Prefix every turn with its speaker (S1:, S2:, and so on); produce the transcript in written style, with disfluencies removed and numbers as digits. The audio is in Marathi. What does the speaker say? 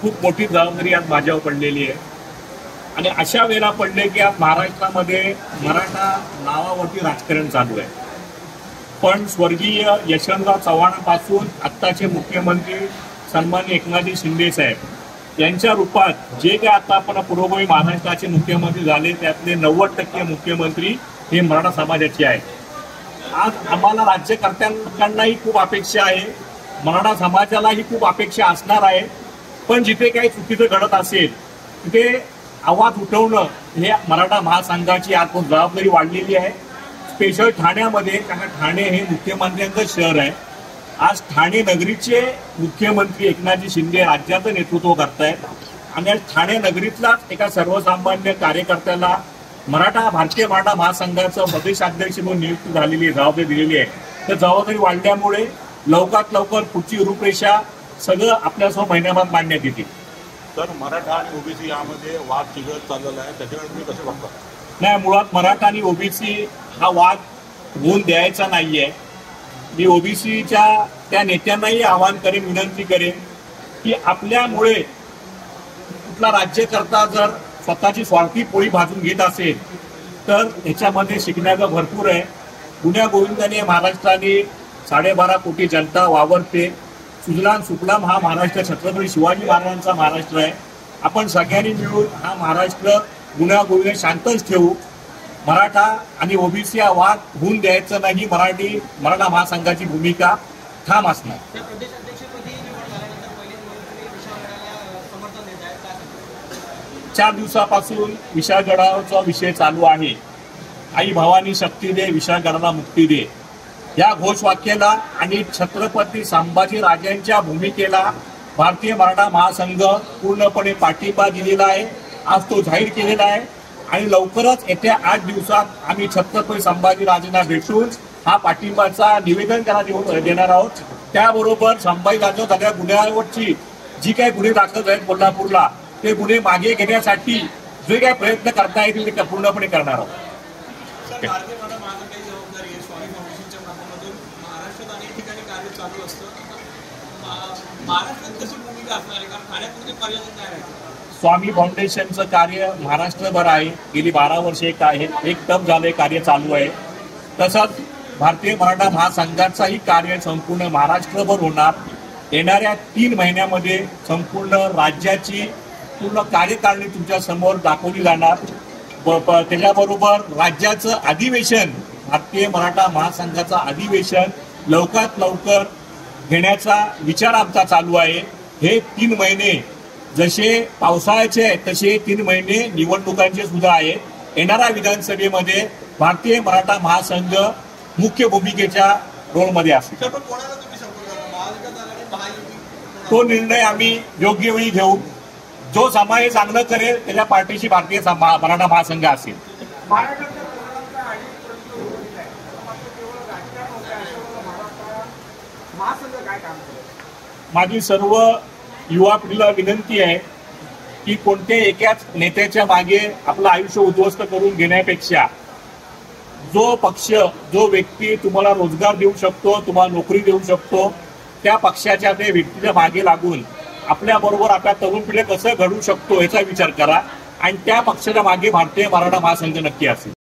S1: खूप मोठी जबाबदारी आज माझ्यावर पडलेली आहे आणि अशा वेळेला पडले की आज महाराष्ट्रामध्ये मराठा नावावरती राजकारण चालू आहे. पण स्वर्गीय यशवंतराव चव्हाणांपासून आत्ताचे मुख्यमंत्री सन्माननीय एकनाथजी शिंदे साहेब यांच्या रूपात जे काय आता आपण पुरोगामी महाराष्ट्राचे मुख्यमंत्री झाले त्यातले 90% मुख्यमंत्री हे मराठा समाजाचे आहेत. आज आम्हाला राज्यकर्त्यांकडूनही खूप अपेक्षा आहे, मराठा समाजालाही खूप अपेक्षा असणार आहे. पण जिथे काही चुकीचं घडत असेल तिथे आवाज उठवणं हे मराठा महासंघाची आज जबाबदारी वाढलेली आहे. स्पेशल ठाण्यामध्ये, कारण ठाणे हे मुख्यमंत्र्यांचं शहर आहे. आज ठाणे नगरीचे मुख्यमंत्री एकनाथजी शिंदे राज्याचं नेतृत्व करतायत आणि आज ठाणे नगरीतलाच एका सर्वसामान्य कार्यकर्त्याला भारतीय मराठा महासंघाचं प्रदेशाध्यक्ष म्हणून नियुक्ती झालेली आहे, जबाबदारी दिलेली आहे. तर जबाबदारी वाढल्यामुळे लवकरात लवकर पुढची रूपरेषा सगळं आपल्यासमोर महिन्याभरात मांडण्यात येते.
S2: तर मराठा आणि ओबीसी यामध्ये वाद चिघळत चाललेला आहे, त्याच्याकडे तुम्ही कसं बघता?
S1: नाही, मुळात मराठा आणि ओबीसी हा वाद होऊन द्यायचा नाहीये. मी ओबीसीच्या त्या नेत्यांनाही आवाहन करेन, विनंती करेन की आपल्यामुळे कुठला राज्यकर्ता जर स्वतःची स्वार्थी पोळी भाजून घेत असेल तर ह्याच्यामध्ये शिकण्याचं भरपूर आहे. गुण्या गोविंदाने महाराष्ट्राने 12.5 कोटी जनता वावरते. सुजलाम सुफलाम हा महाराष्ट्र छत्रपती शिवाजी महाराजांचा महाराष्ट्र आहे. आपण सगळ्यांनी मिळून हा महाराष्ट्र गुण्या गोविंद शांतच ठेवू. मराठा आणि ओबीसी हा वाद होऊन द्यायचं नाही. मराठा महासंघाची भूमिका ठाम असणार. 4 दिवसापासून विशाळगडाचा विषय चालू आहे. आई भवानी शक्ती दे, विशाळगडाला मुक्ती दे या घोषवाक्याला आणि छत्रपती संभाजी राजांच्या भूमिकेला भारतीय मराठा महासंघ पूर्णपणे पाठिंबा दिलेला आहे. आज तो जाहीर केलेला आहे आणि लवकरच येत्या 8 दिवसात आम्ही छत्रपती संभाजी राजांना भेटून हा पाठिंबाचा निवेदन त्यांना देणार आहोत. त्याबरोबर संभाजी राजा सगळ्या गुन्ह्यावरची जी काही गुन्हे दाखल आहेत कोल्हापूरला ते गुन्हे मागे घेण्यासाठी जे काही प्रयत्न करता येतील ते पूर्णपणे करणार आहोत. स्वामी फाउंडेशनचं कार्य महाराष्ट्रभर आहे. गेली 12 वर्षे एकदम झाले कार्य चालू आहे. तसंच भारतीय मराठा महासंघाचाही कार्य संपूर्ण महाराष्ट्रभर होणार. येणाऱ्या 3 महिन्यामध्ये संपूर्ण राज्याची पूर्ण कार्यकारिणी तुमच्या समोर दाखवली जाणार. त्याच्याबरोबर राज्याचं अधिवेशन, भारतीय मराठा महासंघाचं अधिवेशन लवकरात लवकर घेण्याचा विचार आमचा चालू आहे. हे 3 महिने जसे पावसाळ्याचे आहेत तसे 3 महिने निवडणुकांचे सुद्धा आहेत. येणाऱ्या विधानसभेमध्ये भारतीय मराठा महासंघ मुख्य भूमिकेच्या रोलमध्ये असेल. तो निर्णय आम्ही योग्य वेळी घेऊ. जो समाज चांगलं करेल त्याच्या पार्टीशी भारतीय मराठा महासंघ असेल. माझी सर्व युवा पिढीला विनंती आहे की कोणत्याही एकाच नेत्याच्या मागे आपलं आयुष्य उद्ध्वस्त करून घेण्यापेक्षा जो पक्ष, जो व्यक्ती तुम्हाला रोजगार देऊ शकतो, तुम्हाला नोकरी देऊ शकतो, त्या पक्षाच्या त्या व्यक्तीच्या मागे लागून आपल्याबरोबर आपल्या तरुण पिढी कसं घडू शकतो याचा विचार करा आणि त्या पक्षाच्या मागे भारतीय मराठा महासंघ नक्की असेल.